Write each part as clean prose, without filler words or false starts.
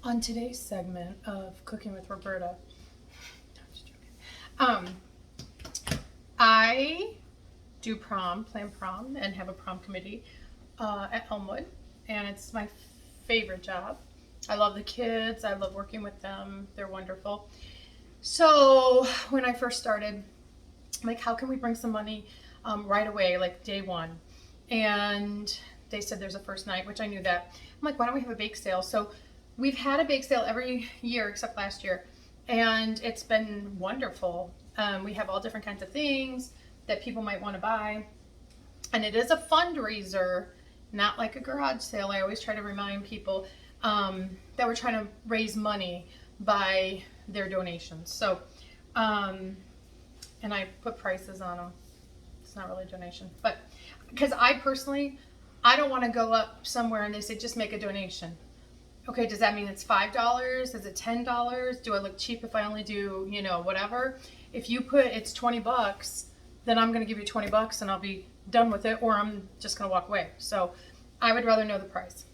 On today's segment of Cooking with Roberta, no, I'm just joking. I do prom, plan prom, and have a prom committee at Elmwood, and it's my favorite job. I love the kids. I love working with them. They're wonderful. So when I first started, I'm like, how can we bring some money right away, like day one? And they said there's a first night, which I knew that. I'm like, why don't we have a bake sale? So we've had a bake sale every year except last year, and it's been wonderful. We have all different kinds of things that people might want to buy, and it is a fundraiser, not like a garage sale. I always try to remind people that we're trying to raise money by their donations. So, and I put prices on them. It's not really a donation, but because I personally, I don't want to go up somewhere and they say just make a donation. Okay, does that mean it's $5? Is it $10? Do I look cheap if I only do, whatever? If you put it's $20, then I'm going to give you $20 and I'll be done with it, or I'm just going to walk away. So I would rather know the price.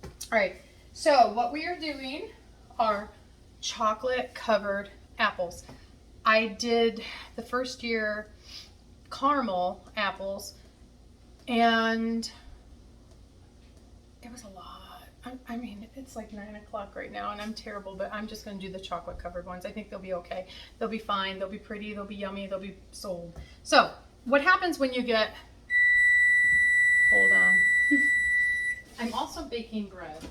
All right, so what we are doing are chocolate covered apples. I did the first year caramel apples, and it was a lot. I mean, it's like 9 o'clock right now, and I'm terrible, but I'm just going to do the chocolate covered ones. I think they'll be okay. They'll be fine. They'll be pretty. They'll be yummy. They'll be sold. So, what happens when you get. Hold on. I'm also baking bread.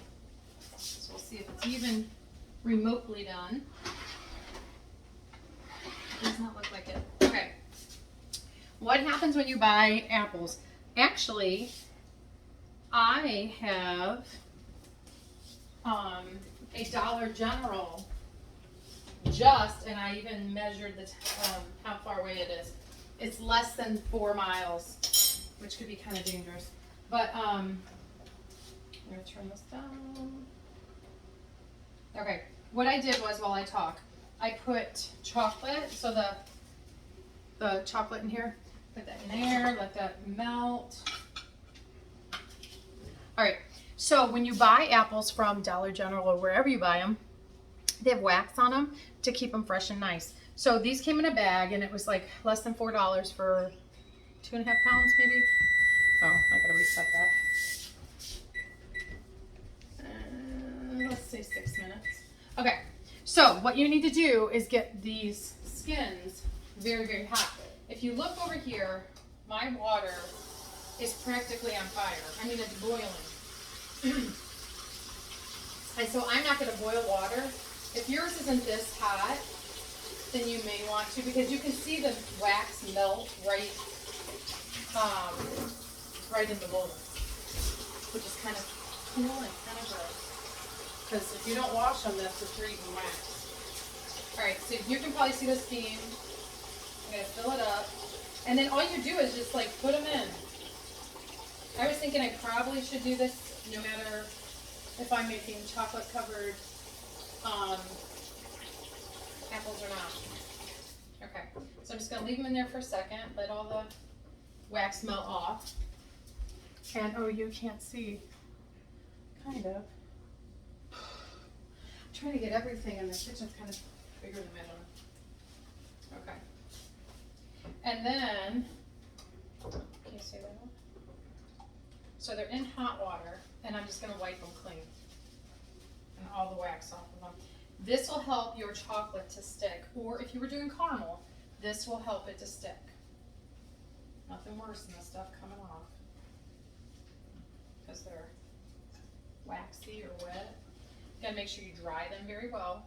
So, we'll see if it's even remotely done. It does not look like it. Okay. What happens when you buy apples? Actually, I have a Dollar General and I even measured how far away it is. It's less than 4 miles, which could be kind of dangerous. But I'm gonna turn this down. Okay, what I did was, while I talk, I put chocolate, so the chocolate in here, put that in there, let that melt. All right, so when you buy apples from Dollar General or wherever you buy them, they have wax on them to keep them fresh and nice. So these came in a bag, and it was like less than $4 for 2.5 pounds, maybe. Oh, I gotta reset that. Let's say 6 minutes. Okay, so what you need to do is get these skins very, very hot. If you look over here, my water is practically on fire. I mean, it's boiling. And so I'm not going to boil water. If yours isn't this hot, then you may want to, because you can see the wax melt right in the bowl, which is kind of cool and kind of gross. Because if you don't wash them, that's what you're eating, wax. All right, so you can probably see the steam. I'm going to fill it up. And then all you do is just like put them in. I was thinking I probably should do this no matter if I'm making chocolate covered apples or not. Okay, so I'm just gonna leave them in there for a second, let all the wax melt off. And oh, you can't see, kind of. I'm trying to get everything in the kitchen kind of bigger than that. Okay. And then, can you see that one? So they're in hot water, and I'm just going to wipe them clean and all the wax off of them. This will help your chocolate to stick, or if you were doing caramel, this will help it to stick. Nothing worse than the stuff coming off because they're waxy or wet. You gotta make sure you dry them very well,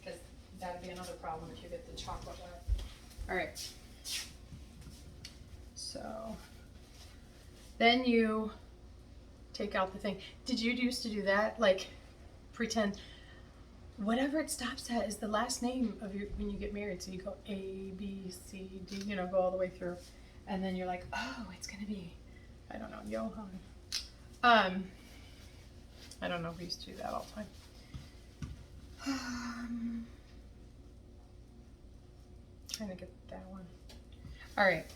because that'd be another problem if you get the chocolate wet. All right. So then you take out the thing. Did you used to do that? Like pretend whatever it stops at is the last name of your when you get married. So you go A, B, C, D, go all the way through. And then you're like, oh, it's gonna be, I don't know, Johan. I don't know, we used to do that all the time. Trying to get that one. All right.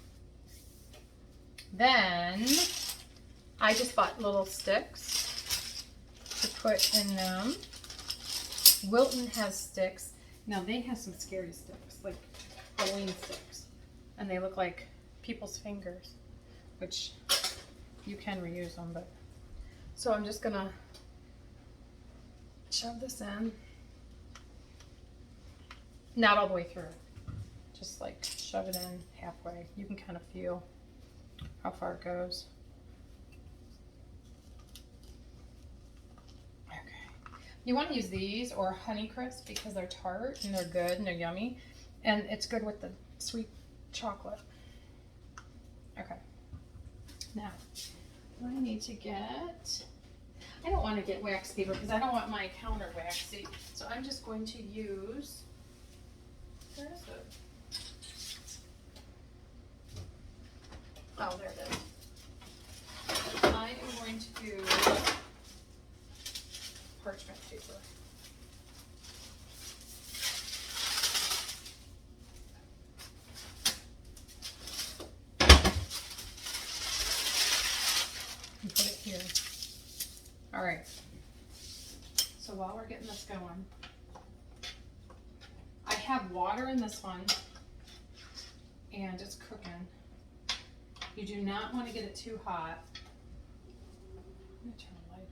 Then I just bought little sticks, to put in them. Wilton has sticks. Now they have some scary sticks, like Halloween sticks. And they look like people's fingers, which you can reuse them, but. So I'm just gonna shove this in. Not all the way through. Just like shove it in halfway. You can kind of feel how far it goes. Okay. You want to use these or Honeycrisp because they're tart and they're good and they're yummy. And it's good with the sweet chocolate. Okay. Now, what I need to get, I don't want to get wax paper because I don't want my counter waxy. So I'm just going to use, where is it? Oh, there it is. I am going to use parchment paper. And put it here. All right. So while we're getting this going, I have water in this one and it's cooking. You do not want to get it too hot. I'm gonna turn the light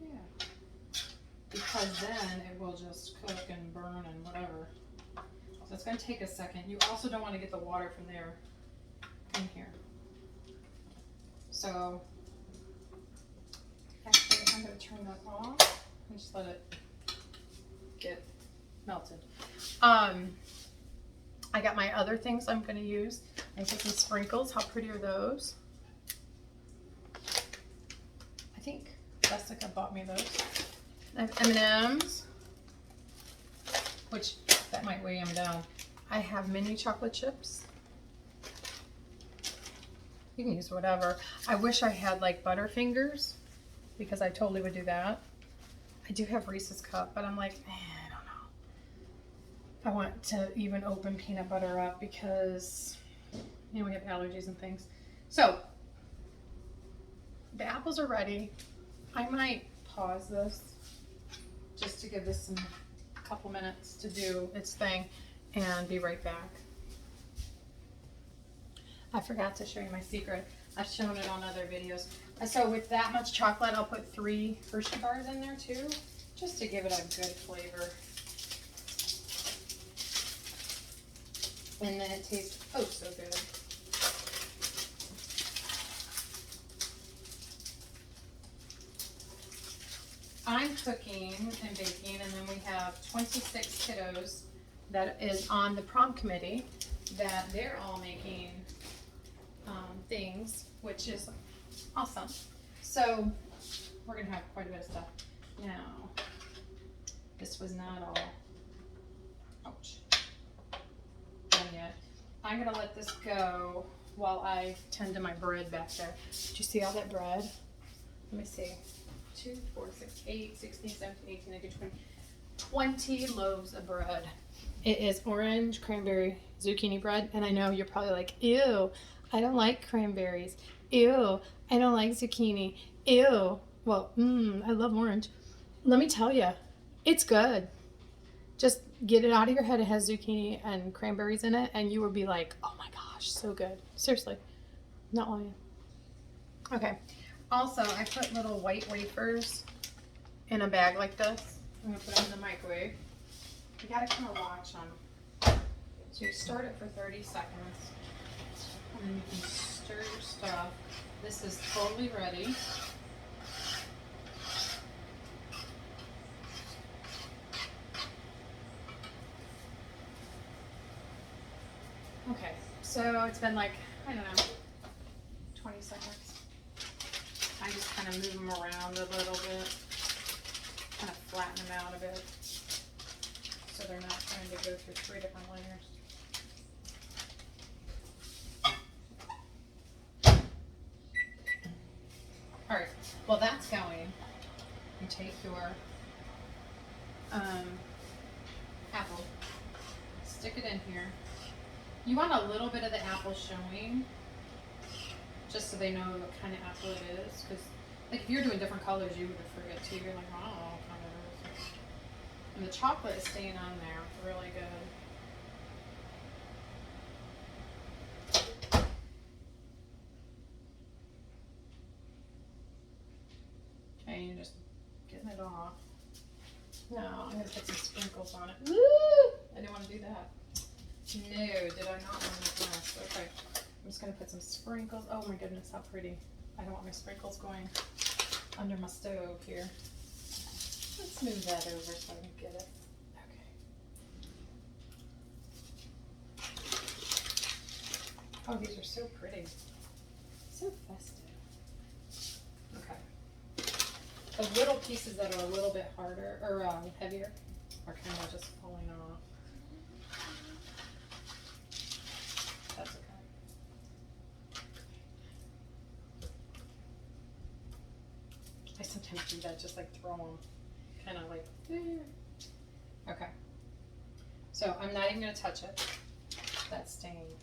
on. Yeah. Because then it will just cook and burn and whatever. So it's going to take a second. You also don't want to get the water from there in here. So actually I'm going to turn that off and just let it get melted. I got my other things I'm going to use. I put some sprinkles. How pretty are those? I think Jessica bought me those. I have M&M's, which that might weigh them down. I have mini chocolate chips. You can use whatever. I wish I had like Butterfingers because I totally would do that. I do have Reese's Cup, but I'm like, I don't know. I want to even open peanut butter up because, you know, we have allergies and things. So the apples are ready. I might pause this just to give this a couple minutes to do its thing and be right back. I forgot to show you my secret. I've shown it on other videos. So with that much chocolate, I'll put 3 Hershey bars in there too, just to give it a good flavor. And then it tastes oh so good. I'm cooking and baking, and then we have 26 kiddos that is on the prom committee that they're all making things, which is awesome. So we're gonna have quite a bit of stuff. Now, this was not all ouch, done yet. I'm gonna let this go while I tend to my bread back there. Did you see all that bread? Let me see. 2, 4, 6, 8, 16, 17, 18, 19, 20 loaves of bread. It is orange, cranberry, zucchini bread. And I know you're probably like, ew, I don't like cranberries. Ew, I don't like zucchini. Ew, well, I love orange. Let me tell you, it's good. Just get it out of your head. It has zucchini and cranberries in it. And you will be like, oh my gosh, so good. Seriously, not lying. Okay. Also, I put little white wafers in a bag like this. I'm gonna put them in the microwave. You gotta kind of watch them. So you start it for 30 seconds, and then you can stir your stuff. This is totally ready. Okay, so it's been like, I don't know, 20 seconds. I just kind of move them around a little bit, kind of flatten them out a bit, so they're not trying to go through 3 different layers. All right, well that's going. You take your apple, stick it in here. You want a little bit of the apple showing, just so they know what kind of apple it is, because Like if you're doing different colors, you would forget too. You're like, I don't know what color it is. And the chocolate is staying on there really good. Okay, you're just getting it off. No, I'm gonna put some sprinkles on it. Woo! I didn't want to do that. No, did I not want to mess? Okay, I'm just gonna put some sprinkles. Oh my goodness, how pretty. I don't want my sprinkles going under my stove here. Let's move that over so I can get it. Okay. Oh, these are so pretty. So festive. Okay. The little pieces that are a little bit harder, or heavier, are kind of just falling off. That's okay. I sometimes do that, just like throw them, kind of like, okay. So I'm not even gonna touch it, that stain.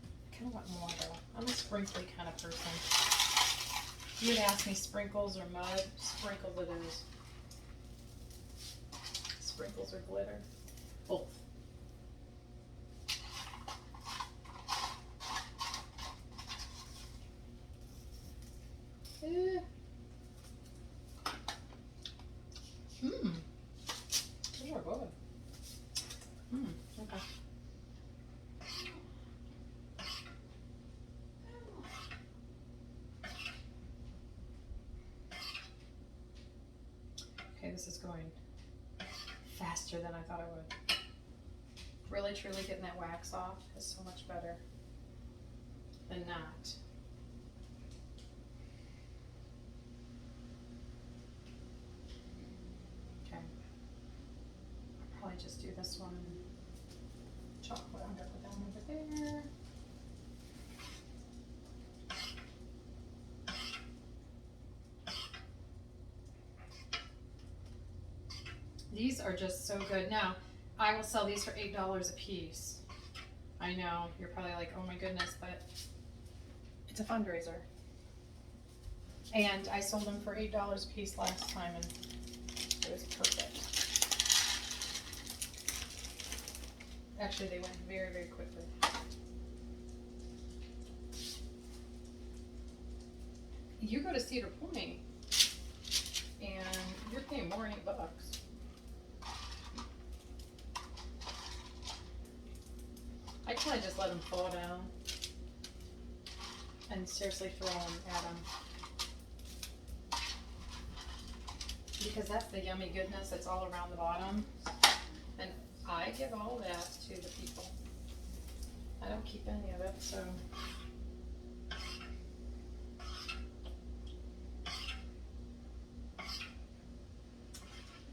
I kind of want more though. I'm a sprinkly kind of person. If you would ask me sprinkles or mud, sprinkles it is. Sprinkles or glitter, both. Mmm. Those are good. Okay. Okay, this is going faster than I thought it would. Really, truly getting that wax off is so much better than not. Okay. I'll probably just do this one. Chocolate, I'm gonna put that one over there. These are just so good. Now, I will sell these for $8 a piece. I know, you're probably like, oh my goodness, but it's a fundraiser. And I sold them for $8 a piece last time, and it was perfect. Actually, they went very, very quickly. You go to Cedar Point, and you're paying more than $8. I kind of just let them fall down and seriously throw them at them. Because that's the yummy goodness that's all around the bottom. And I give all that to the people. I don't keep any of it, so.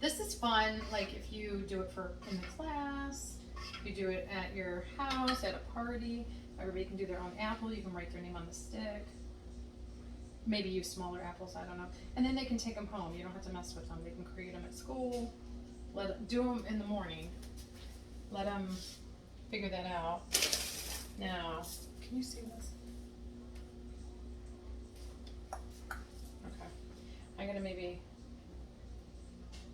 This is fun, like if you do it for in the class, you do it at your house, at a party, everybody can do their own apple, you can write their name on the stick. Maybe use smaller apples, I don't know. And then they can take them home, you don't have to mess with them. They can create them at school, do them in the morning, let them figure that out. Now, can you see this? Okay, I'm gonna maybe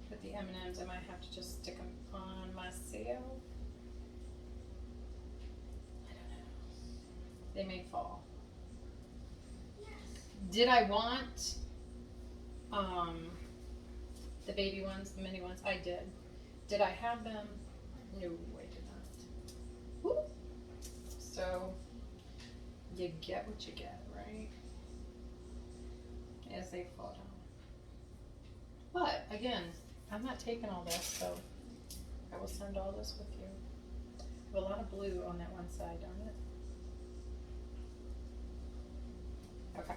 put the M&Ms, I might have to just stick them on myself. I don't know. They may fall. Did I want the baby ones, the mini ones? I did. Did I have them? No, I did not. Woo. So you get what you get, right? As they fall down. But again, I'm not taking all this, so I will send all this with you. I have a lot of blue on that one side, darn it. Okay.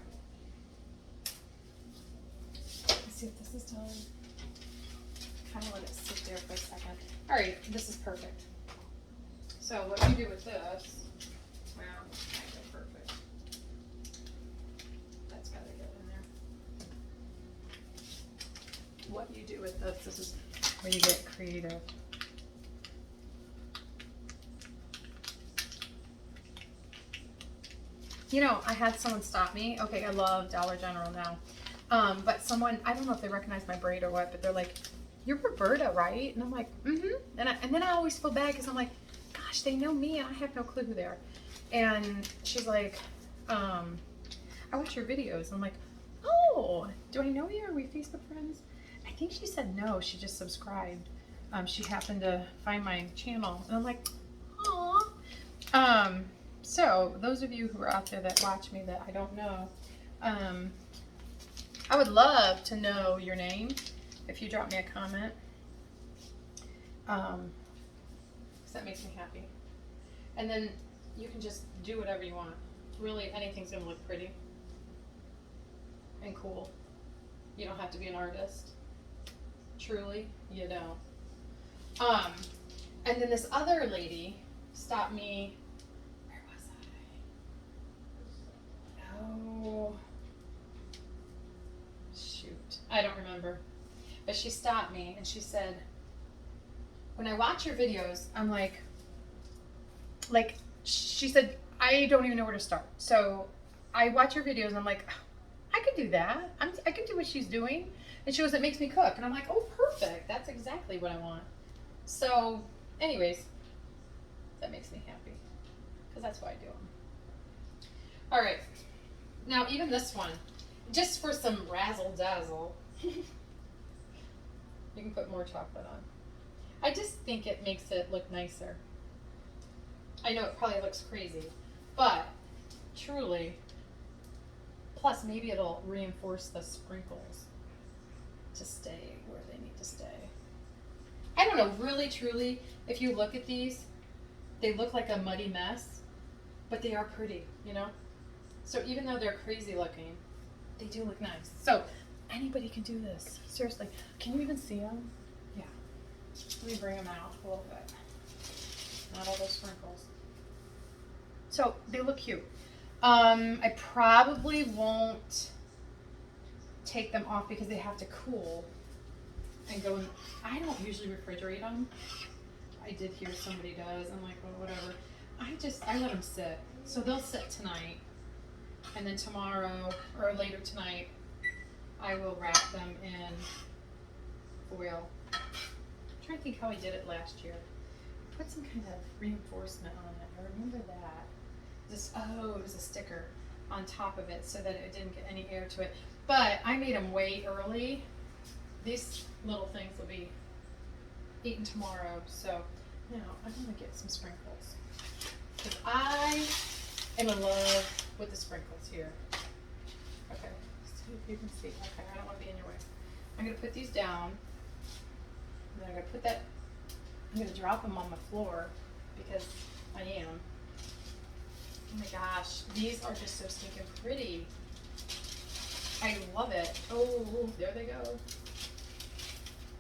Let's see if this is done. Kind of let it sit there for a second. All right, this is perfect. So what you do with this, well, kind of perfect. That's got to get in there. What you do with this is where you get creative. You know, I had someone stop me. Okay, I love Dollar General now. But someone, I don't know if they recognize my braid or what, but they're like, "You're Roberta, right?" And I'm like, "Mm-hmm." And then I always feel bad because I'm like, "Gosh, they know me and I have no clue who they are." And she's like, "I watch your videos." I'm like, "Oh, do I know you? Are we Facebook friends?" I think she said no. She just subscribed. She happened to find my channel, and I'm like, "Aw." So those of you who are out there that watch me that I don't know, I would love to know your name if you drop me a comment. 'Cause that makes me happy. And then you can just do whatever you want. Really, anything's gonna look pretty and cool. You don't have to be an artist. Truly, you don't. And then this other lady stopped me. Where was I? Oh, shoot. I don't remember. But she stopped me and she said, when I watch your videos, I'm like, she said, I don't even know where to start. So I watch your videos and I'm like, I could do that. I could do what she's doing. And she goes, it makes me cook. And I'm like, oh, perfect. That's exactly what I want. So, anyways, that makes me happy because that's why I do them. All right. Now, even this one, just for some razzle dazzle, you can put more chocolate on. I just think it makes it look nicer. I know it probably looks crazy, but truly, plus maybe it'll reinforce the sprinkles to stay where they need to stay. I don't know, really, truly, if you look at these, they look like a muddy mess, but they are pretty, you know? So even though they're crazy looking, they do look nice. So anybody can do this. Seriously. Can you even see them? Yeah. Let me bring them out a little bit. Not all those sprinkles. So they look cute. I probably won't take them off because they have to cool and go in. I don't usually refrigerate them. I did hear somebody does. I'm like, well, whatever. I let them sit. So they'll sit tonight. And then tomorrow or later tonight, I will wrap them in foil. I'm trying to think how I did it last year. Put some kind of reinforcement on it. I remember that. It was a sticker on top of it so that it didn't get any air to it. But I made them way early. These little things will be eaten tomorrow. So now I'm going to get some sprinkles. Because I am in love with the sprinkles here. Okay, see if you can see. Okay, I don't want to be in your way. I'm going to put these down. And then I'm going to drop them on the floor because I am. Oh my gosh, these are just so stinking pretty. I love it. Oh, there they go.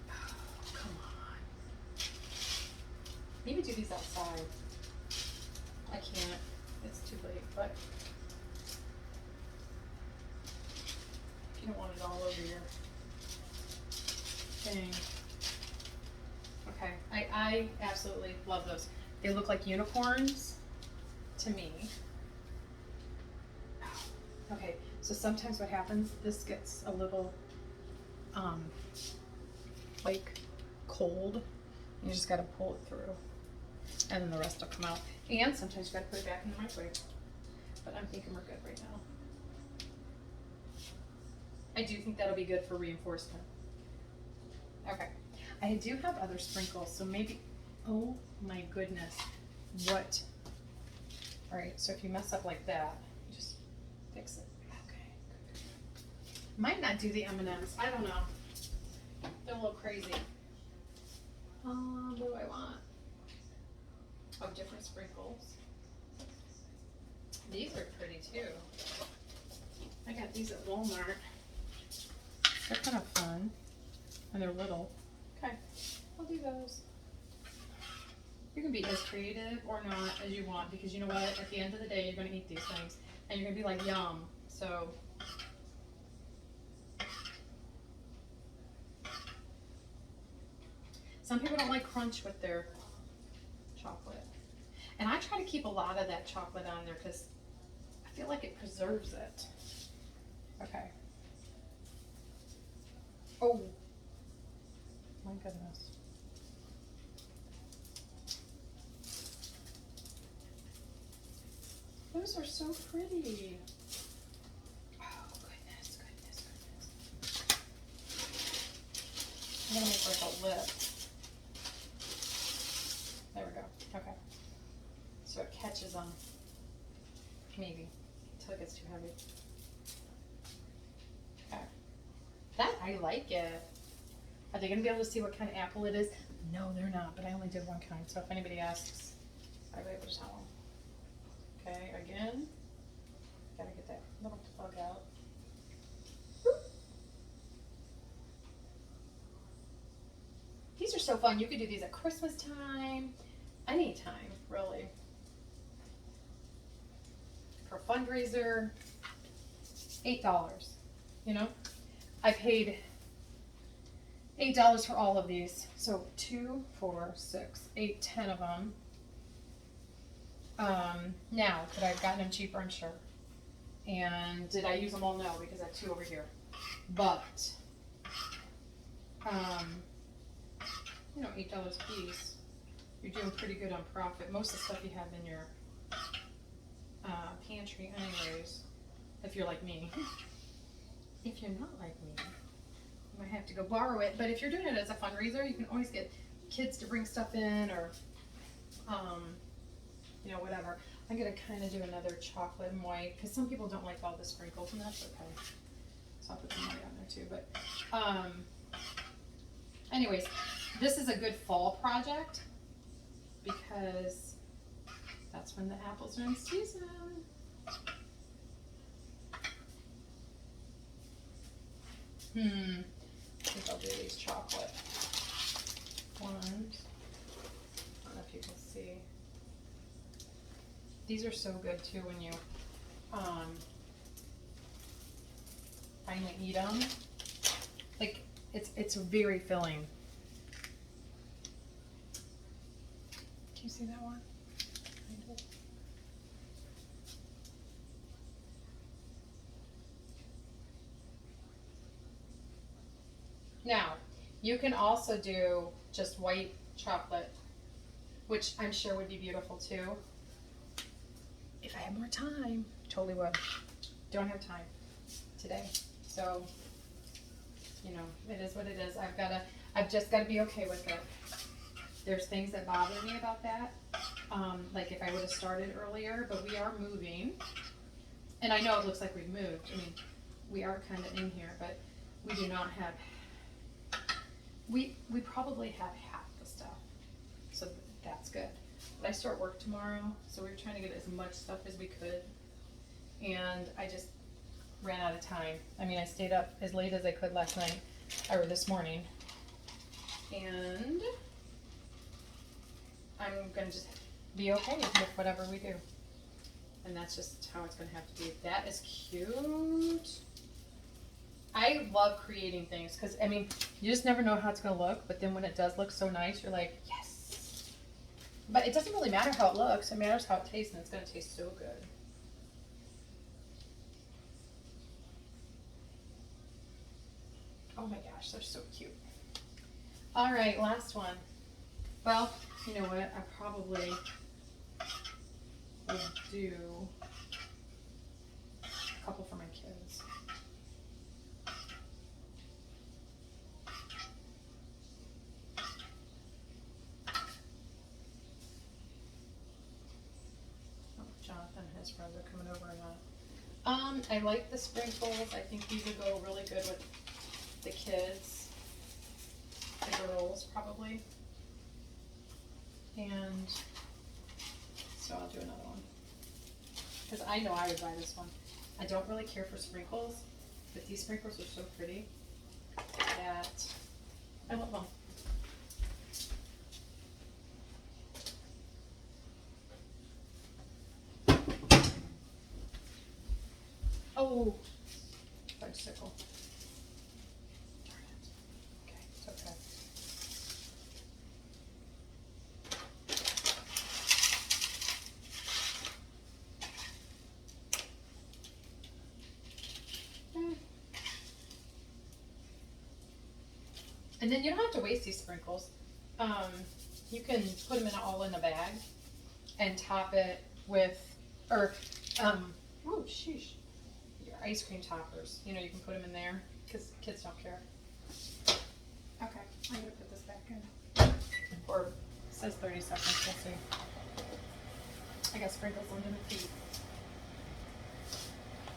Oh, come on. Maybe do these outside. I can't. It's too late, but if you don't want it all over your thing. Okay, I absolutely love those. They look like unicorns to me. Okay, so sometimes what happens, this gets a little like cold. You just gotta pull it through. And then the rest will come out. And sometimes you gotta put it back in the microwave. But I'm thinking we're good right now. I do think that'll be good for reinforcement. Okay. I do have other sprinkles, so maybe, oh my goodness, what? All right, so if you mess up like that, you just fix it. Okay. Might not do the M&Ms, I don't know. They're a little crazy. What do I want? Oh, different sprinkles. These are pretty too. I got these at Walmart. They're kind of fun, and they're little. Okay, I'll do those. You can be as creative or not as you want because you know what? At the end of the day, you're going to eat these things, and you're going to be like, yum. So, some people don't like crunch with their chocolate. And I try to keep a lot of that chocolate on there because I feel like it preserves it. Okay. Oh, my goodness. Those are so pretty. Oh, goodness, goodness, goodness. I'm gonna make like a lip. There we go. Okay. So it catches them. Maybe. Until it gets too heavy. Okay. That, I like it. Are they gonna be able to see what kind of apple it is? No, they're not, but I only did one kind, so if anybody asks, I'll be able to tell them. Okay, again. Gotta get that little plug out. These are so fun. You could do these at Christmas time, anytime, really. For a fundraiser, $8, you know? I paid $8 for all of these. So 2, 4, 6, 8, 10 of them. Now, could I have gotten them cheaper? I'm sure. And did I use them all? No, because I have 2 over here. But, you know, $8 a piece. You're doing pretty good on profit. Most of the stuff you have in your pantry anyways, if you're like me. If you're not like me, you might have to go borrow it. But if you're doing it as a fundraiser, you can always get kids to bring stuff in, or you know, whatever. I'm gonna kind of do another chocolate and white because some people don't like all the sprinkles, and that's okay. So I'll put some white on there too. But anyways, this is a good fall project because that's when the apples are in season. I think I'll do these chocolate ones. I don't know if you can see. These are so good too when you finally eat them. Like it's very filling. Can you see that one? Now, you can also do just white chocolate, which I'm sure would be beautiful too. If I had more time, totally would. Don't have time today. So, you know, it is what it is. I've just gotta be okay with it. There's things that bother me about that. Like if I would have started earlier, but we are moving. And I know it looks like we've moved. I mean, we are kind of in here, but we do not have, we probably have half the stuff. So that's good. But I start work tomorrow, so we were trying to get as much stuff as we could. And I just ran out of time. I mean, I stayed up as late as I could last night, or this morning. And I'm gonna just be okay with whatever we do. And that's just how it's gonna have to be. That is cute. I love creating things because, I mean, you just never know how it's gonna look, but then when it does look so nice, you're like, yes. But it doesn't really matter how it looks, it matters how it tastes, and it's gonna taste so good. Oh my gosh, they're so cute. All right, last one. Well, you know what, I probably would do a couple for my kids. Jonathan and his friends are coming over or not. I like the sprinkles. I think these would go really good with the kids, the girls probably. And so I'll do another one. Because I know I would buy this one. I don't really care for sprinkles, but these sprinkles are so pretty that I love them. Oh, bicycle. Darn it. Okay, it's okay. And then you don't have to waste these sprinkles. You can put them all in a bag and top it with, or, oh, sheesh, your ice cream toppers. You know, you can put them in there because kids don't care. Okay, I'm gonna put this back in. Or it says 30 seconds, we'll see. I got sprinkles under my feet.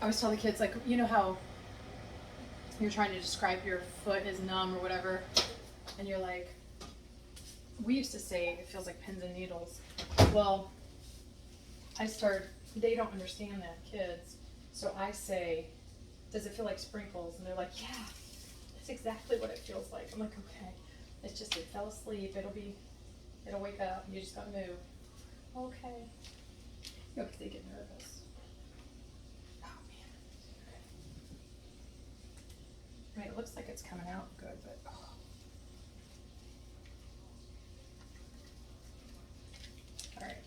I always tell the kids, like, you know how you're trying to describe your foot is numb or whatever, and you're like, we used to say it feels like pins and needles. Well, they don't understand that, kids. So I say, does it feel like sprinkles? And they're like, yeah, that's exactly what it feels like. I'm like, okay. It's just, it fell asleep. It'll wake up. You just gotta move. Okay. No, because they get nervous. Oh, man. I mean, it looks like it's coming out good, but, oh. All right.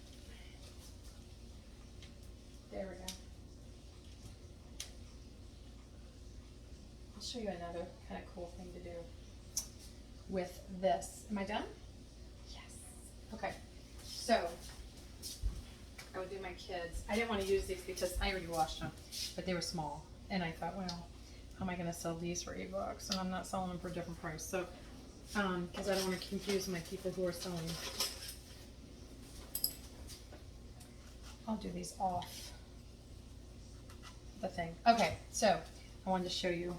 There we go. I'll show you another kind of cool thing to do with this. Am I done? Yes. Okay. So, I would do my kids. I didn't want to use these because I already washed them, but they were small. And I thought, well, how am I going to sell these for $8? And I'm not selling them for a different price. So, because I don't want to confuse my people who are selling. I'll do these off the thing. Okay, so I wanted to show you.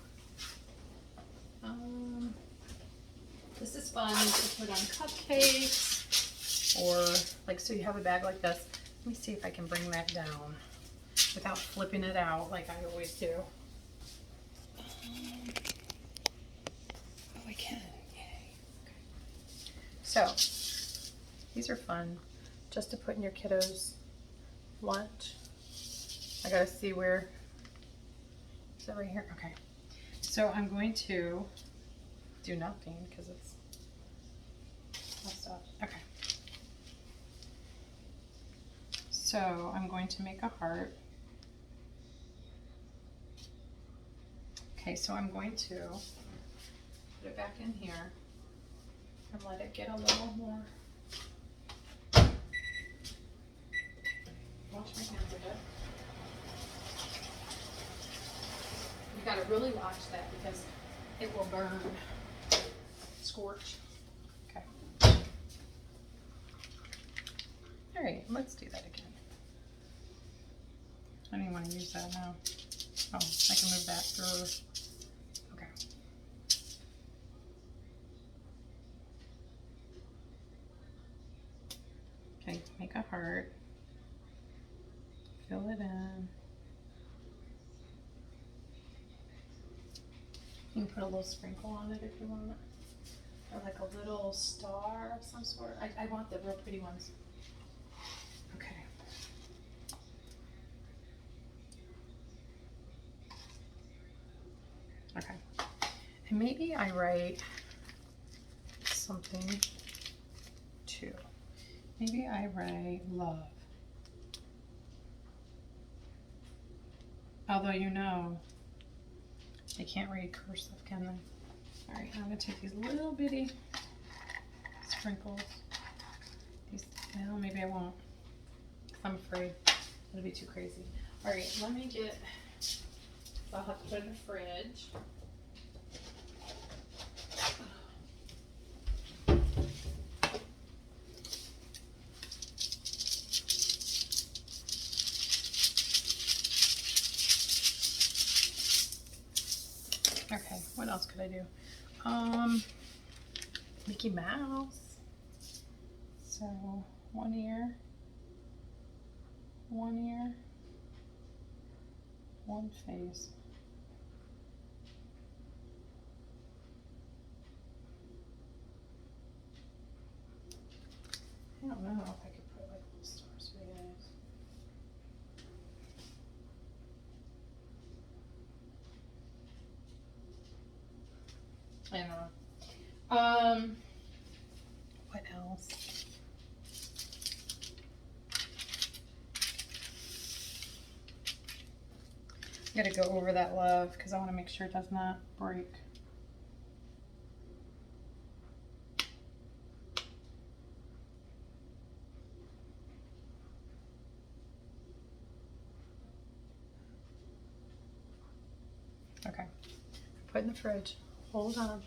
This is fun to put on cupcakes, or like, so you have a bag like this. Let me see if I can bring that down without flipping it out like I always do. Oh, I can. Yay. Okay. So, these are fun just to put in your kiddos' lunch. I gotta see where, is that right here? Okay. So I'm going to do nothing because it's messed up. Okay. So I'm going to make a heart. Okay, so I'm going to put it back in here and let it get a little more. Wash my hands a bit. You gotta really watch that because it will burn, scorch. Okay. All right, let's do that again. I don't even want to use that now. Oh, I can move that through. Okay. Okay, make a heart. Fill it in. You can put a little sprinkle on it if you want. Or like a little star of some sort. I want the real pretty ones. Okay. Okay. And maybe I write something too. Maybe I write love. Although, you know, they can't read cursive, can they? All right, I'm gonna take these little bitty sprinkles. These, well, maybe I won't. I'm afraid it'll be too crazy. All right, let me get, I'll have to put it in the fridge. Okay, what else could I do? Mickey Mouse. So one ear, one face. I don't know if I could put like little stars for you guys. I don't know. What else? I gotta go over that love because I want to make sure it does not break. Okay. Put it in the fridge. Hold on.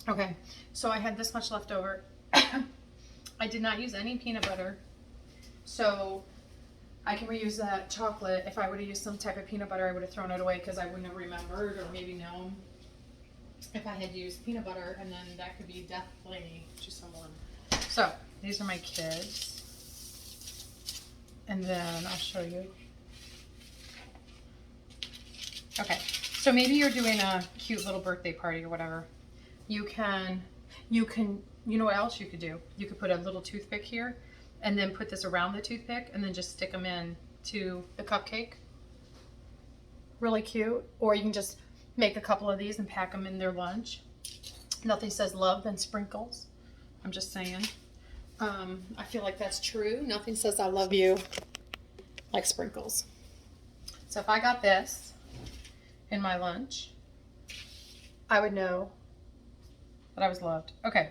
Okay, so I had this much left over. I did not use any peanut butter, so I can reuse that chocolate. If I would have used some type of peanut butter, I would have thrown it away because I wouldn't have remembered or maybe known if I had used peanut butter, and then that could be deathly to someone. So these are my kids. And then I'll show you. Okay, so maybe you're doing a cute little birthday party or whatever. You know what else you could do? You could put a little toothpick here and then put this around the toothpick and then just stick them in to the cupcake. Really cute. Or you can just make a couple of these and pack them in their lunch. Nothing says love than sprinkles. I'm just saying. I feel like that's true. Nothing says I love you like sprinkles. So if I got this in my lunch, I would know that I was loved. Okay.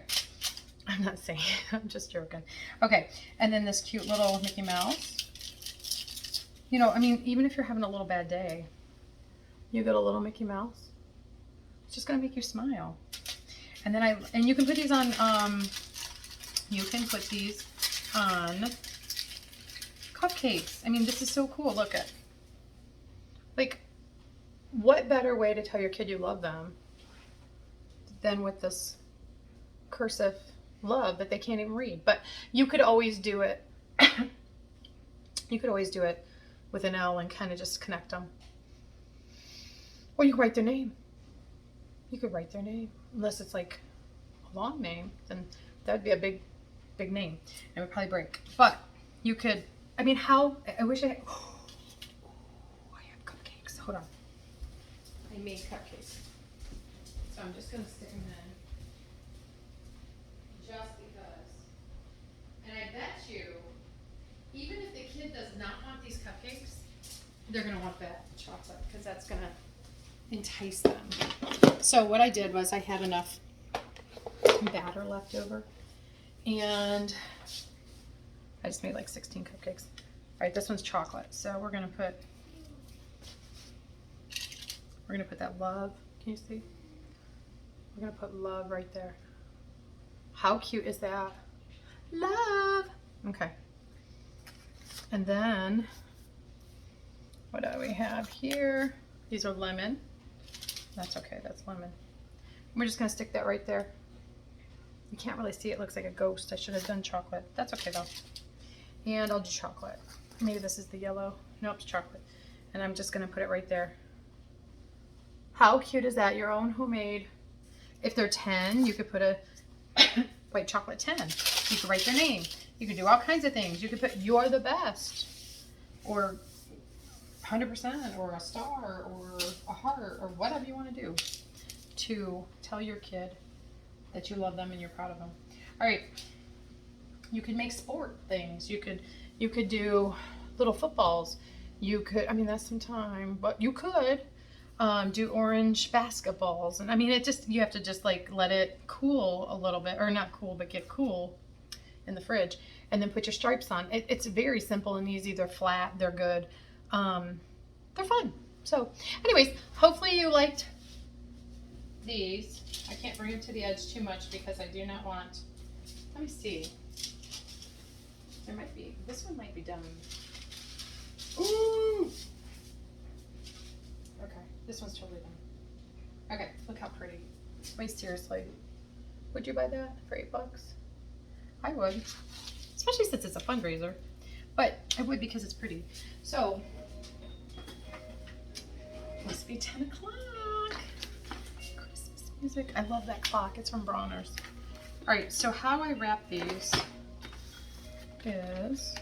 I'm not saying, I'm just joking. Okay. And then this cute little Mickey Mouse. You know, I mean, even if you're having a little bad day, you get a little Mickey Mouse. It's just going to make you smile. And then you can put these on, cupcakes. I mean, this is so cool. Look at, like, what better way to tell your kid you love them than with this cursive love that they can't even read? But you could always do it. You could always do it with an L and kind of just connect them. Or you could write their name. You could write their name. Unless it's like a long name, then that would be a big name. It would probably break. But you could, I mean, I wish I had, oh, I have cupcakes. Hold on. I made cupcakes. So I'm just going to stick them in. Just because. And I bet you, even if the kid does not want these cupcakes, they're going to want that chocolate because that's going to entice them. So what I did was I had enough batter left over, and I just made like 16 cupcakes. All right, this one's chocolate, so we're gonna put that love. Can you see? We're gonna put love right there. How cute is that? Love. Okay. And then what do we have here? These are lemon. That's okay, that's lemon. We're just gonna stick that right there. You can't really see it, looks like a ghost. I should have done chocolate. That's okay though. And I'll do chocolate. Maybe this is the yellow. Nope, it's chocolate. And I'm just gonna put it right there. How cute is that? Your own homemade. If they're 10, you could put a white chocolate 10. You could write their name. You could do all kinds of things. You could put "You're the best," or 100%, or a star, or a heart, or whatever you want to do to tell your kid that you love them and you're proud of them. All right, you could make sport things. You could do little footballs. You could, I mean, that's some time, but you could do orange basketballs. And I mean, you have to just like let it cool a little bit, or not cool, but get cool in the fridge, and then put your stripes on. It's very simple and easy. They're flat, they're good. They're fun. So anyways, hopefully you liked these. I can't bring them to the edge too much because I do not want, let me see. This one might be done. Ooh! Okay, this one's totally done. Okay, look how pretty. Wait, seriously. Would you buy that for $8? I would. Especially since it's a fundraiser. But I would because it's pretty. So, must be 10 o'clock. Christmas music. I love that clock. It's from Bronner's. Alright, so how I wrap these is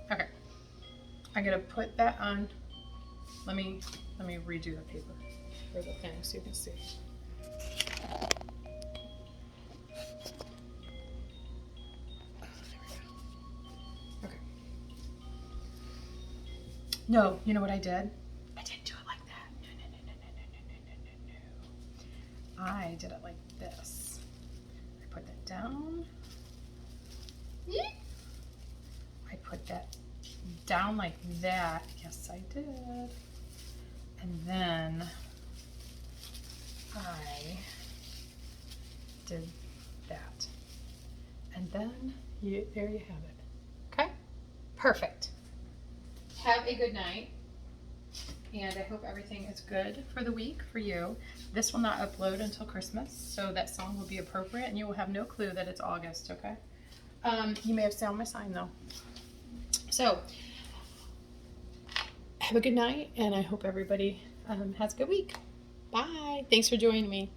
okay. I'm gonna put that on. Let me redo the paper for the thing so you can see. Okay. No, you know what I did? I didn't do it like that. No. I did it like it down. Yeah. I put that down like that. Yes, I did. And then I did that. And then there you have it. Okay? Perfect. Have a good night. And I hope everything is good for the week for you. This will not upload until Christmas, so that song will be appropriate and you will have no clue that it's August, okay? You may have sound my sign though. So, have a good night and I hope everybody has a good week. Bye. Thanks for joining me.